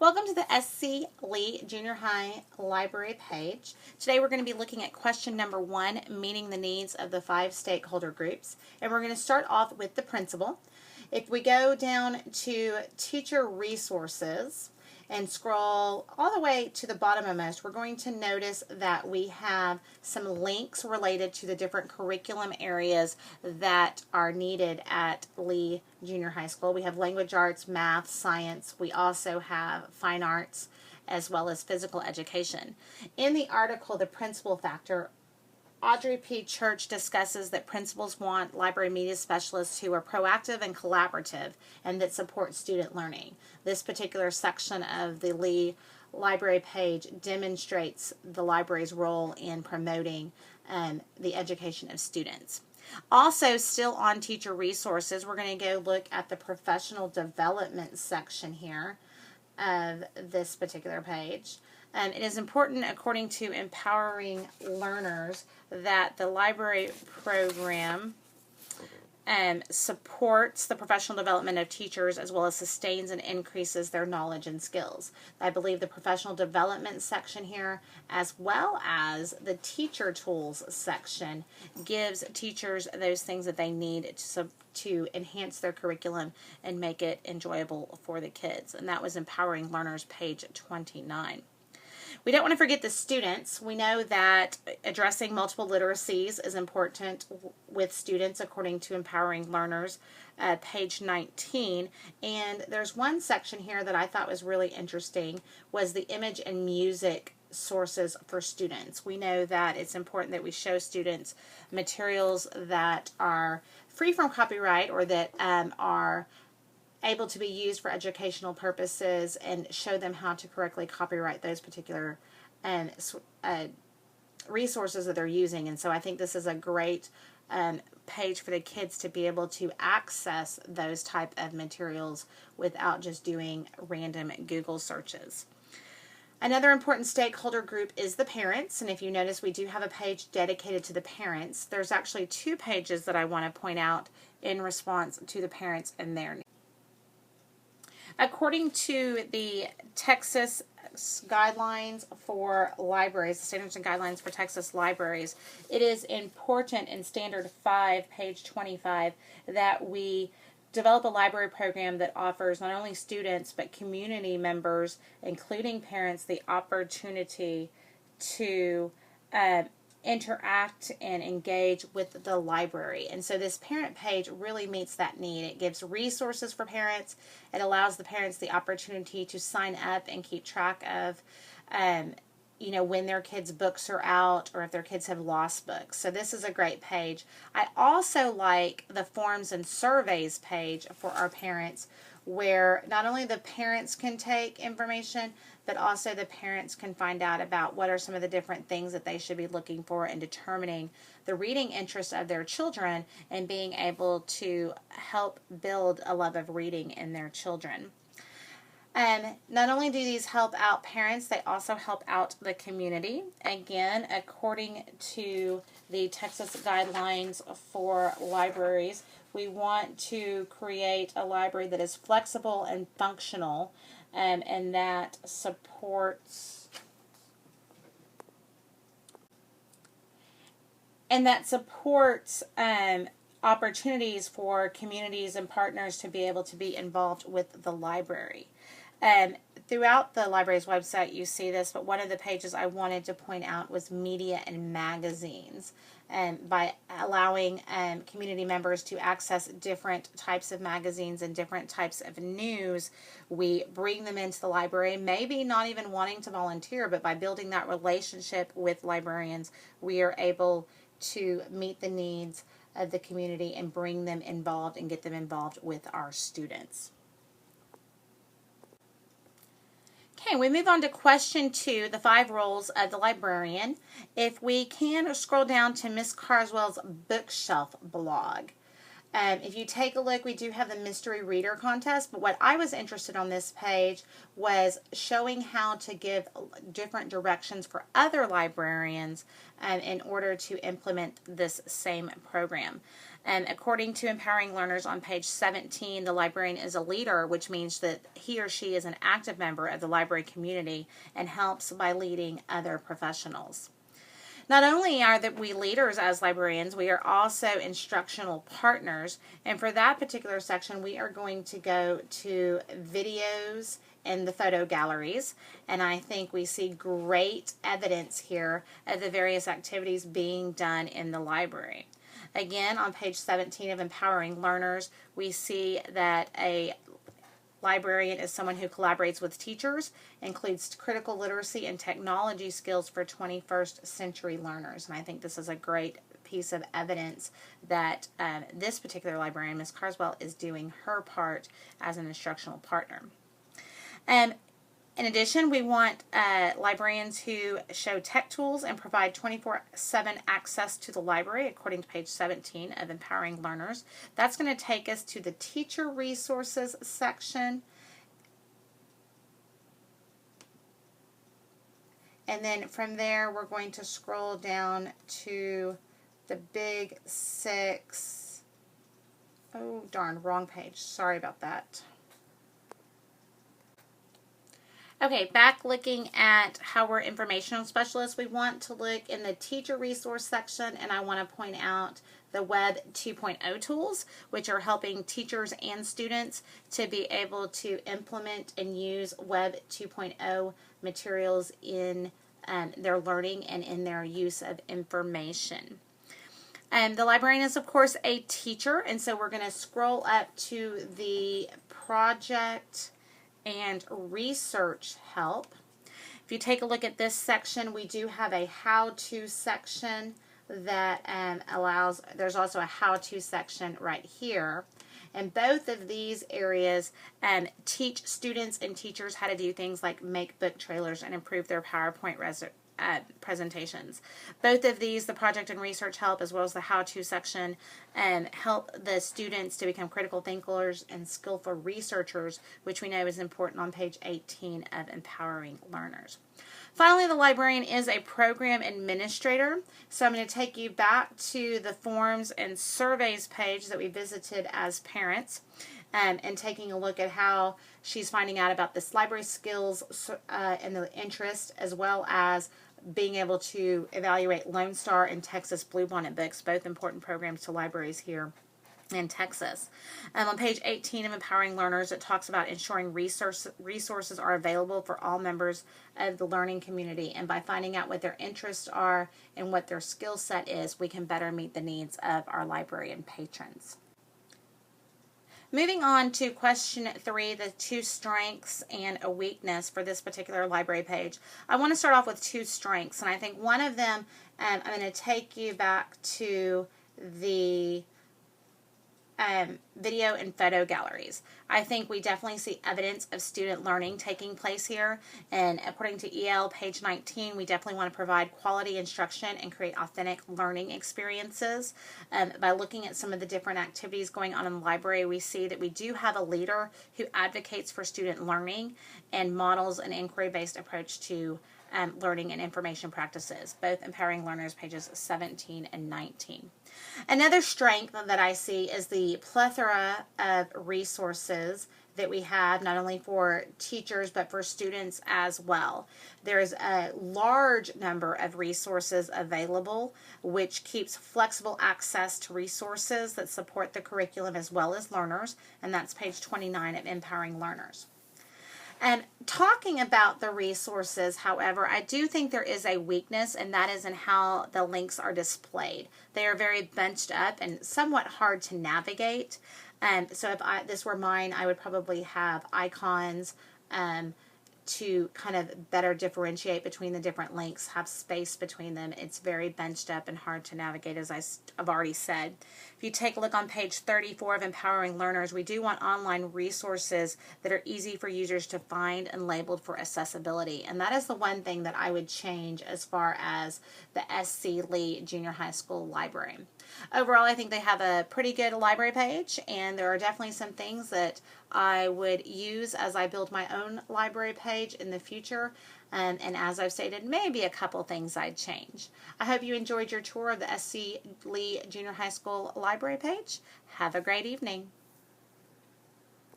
Welcome to the SC Lee Junior High Library page. Today we're going to be looking at question number 1, meeting the needs of the 5 stakeholder groups. And we're going to start off with the principal. If we go down to teacher resources and scroll all the way to the bottom of most, we're going to notice that we have some links related to the different curriculum areas that are needed at Lee Junior High School. We have language arts, math, science. We also have fine arts as well as physical education. In the article, The Principal Factor, Audrey P. Church discusses that principals want library media specialists who are proactive and collaborative and that support student learning. This particular section of the Lee Library page demonstrates the library's role in promoting the education of students. Also, still on teacher resources, we're going to go look at the professional development section here of this particular page. It is important, according to Empowering Learners, that the library program supports the professional development of teachers as well as sustains and increases their knowledge and skills. I believe the professional development section here, as well as the teacher tools section, gives teachers those things that they need to enhance their curriculum and make it enjoyable for the kids. And that was Empowering Learners, page 29. We don't want to forget the students. We know that addressing multiple literacies is important with students, according to Empowering Learners, page 19. And there's one section here that I thought was really interesting, was the image and music sources for students. We know that it's important that we show students materials that are free from copyright or that are able to be used for educational purposes and show them how to correctly copyright those particular resources that they're using. And so I think this is a great page for the kids to be able to access those type of materials without just doing random Google searches. Another important stakeholder group is the parents, and if you notice, we do have a page dedicated to the parents. There's actually 2 pages that I want to point out in response to the parents and their needs. According to the Texas guidelines for libraries, the standards and guidelines for Texas libraries, it is important in Standard 5, page 25, that we develop a library program that offers not only students but community members, including parents, the opportunity to interact and engage with the library. And so this parent page really meets that need. It gives resources for parents. It allows the parents the opportunity to sign up and keep track of when their kids' books are out or if their kids have lost books. So this is a great page. I also like the forms and surveys page for our parents, where not only the parents can take information, but also the parents can find out about what are some of the different things that they should be looking for in determining the reading interest of their children and being able to help build a love of reading in their children. Not only do these help out parents, they also help out the community. Again, according to the Texas guidelines for libraries, we want to create a library that is flexible and functional, and that supports opportunities for communities and partners to be able to be involved with the library. Throughout the library's website you see this, but one of the pages I wanted to point out was media and magazines. By allowing community members to access different types of magazines and different types of news, we bring them into the library, maybe not even wanting to volunteer, but by building that relationship with librarians, we are able to meet the needs of the community and bring them involved and get them involved with our students. Okay, we move on to question 2, the 5 roles of the librarian. If we can scroll down to Miss Carswell's bookshelf blog. If you take a look, we do have the mystery reader contest, but what I was interested on this page was showing how to give different directions for other librarians in order to implement this same program. And according to Empowering Learners on page 17, the librarian is a leader, which means that he or she is an active member of the library community and helps by leading other professionals. Not only are we leaders as librarians, we are also instructional partners. And for that particular section, we are going to go to videos and the photo galleries. And I think we see great evidence here of the various activities being done in the library. Again, on page 17 of Empowering Learners, we see that a librarian is someone who collaborates with teachers, includes critical literacy and technology skills for 21st century learners. And I think this is a great piece of evidence that this particular librarian, Ms. Carswell, is doing her part as an instructional partner. In addition, we want librarians who show tech tools and provide 24/7 access to the library, according to page 17 of Empowering Learners. That's going to take us to the teacher resources section. And then from there, we're going to scroll down to the big 6. Oh, darn, wrong page. Sorry about that. Okay, back looking at how we're informational specialists, we want to look in the teacher resource section, and I want to point out the Web 2.0 tools, which are helping teachers and students to be able to implement and use Web 2.0 materials in their learning and in their use of information. The librarian is, of course, a teacher, and so we're going to scroll up to the project and research help. If you take a look at this section, we do have a how-to section that allows, there's also a how-to section right here. And both of these areas teach students and teachers how to do things like make book trailers and improve their PowerPoint presentations. Both of these, the project and research help as well as the how-to section, help the students to become critical thinkers and skillful researchers, which we know is important on page 18 of Empowering Learners. Finally, the librarian is a program administrator. So I'm going to take you back to the forms and surveys page that we visited as parents, and taking a look at how she's finding out about this library skills and the interest, as well as being able to evaluate Lone Star and Texas Bluebonnet books, both important programs to libraries here in Texas. On page 18 of Empowering Learners, it talks about ensuring resources are available for all members of the learning community, and by finding out what their interests are and what their skill set is, we can better meet the needs of our librarian patrons. Moving on to question 3, the 2 strengths and a weakness for this particular library page. I want to start off with 2 strengths, and I think one of them, I'm going to take you back to the video and photo galleries. I think we definitely see evidence of student learning taking place here, and according to EL page 19, we definitely want to provide quality instruction and create authentic learning experiences. By looking at some of the different activities going on in the library, we see that we do have a leader who advocates for student learning and models an inquiry-based approach to learning and information practices, both Empowering Learners pages 17 and 19. Another strength that I see is the plethora of resources that we have, not only for teachers but for students as well. There's a large number of resources available, which keeps flexible access to resources that support the curriculum as well as learners, and that's page 29 of Empowering Learners. And talking about the resources, however, I do think there is a weakness, and that is in how the links are displayed. They are very bunched up and somewhat hard to navigate. So if this were mine, I would probably have icons to kind of better differentiate between the different links, have space between them. It's very bunched up and hard to navigate, as I've already said. If you take a look on page 34 of Empowering Learners, we do want online resources that are easy for users to find and labeled for accessibility. And that is the one thing that I would change as far as the SC Lee Junior High School Library. Overall, I think they have a pretty good library page, and there are definitely some things that I would use as I build my own library page in the future. And as I've stated, maybe a couple things I'd change. I hope you enjoyed your tour of the SC Lee Junior High School library page. Have a great evening.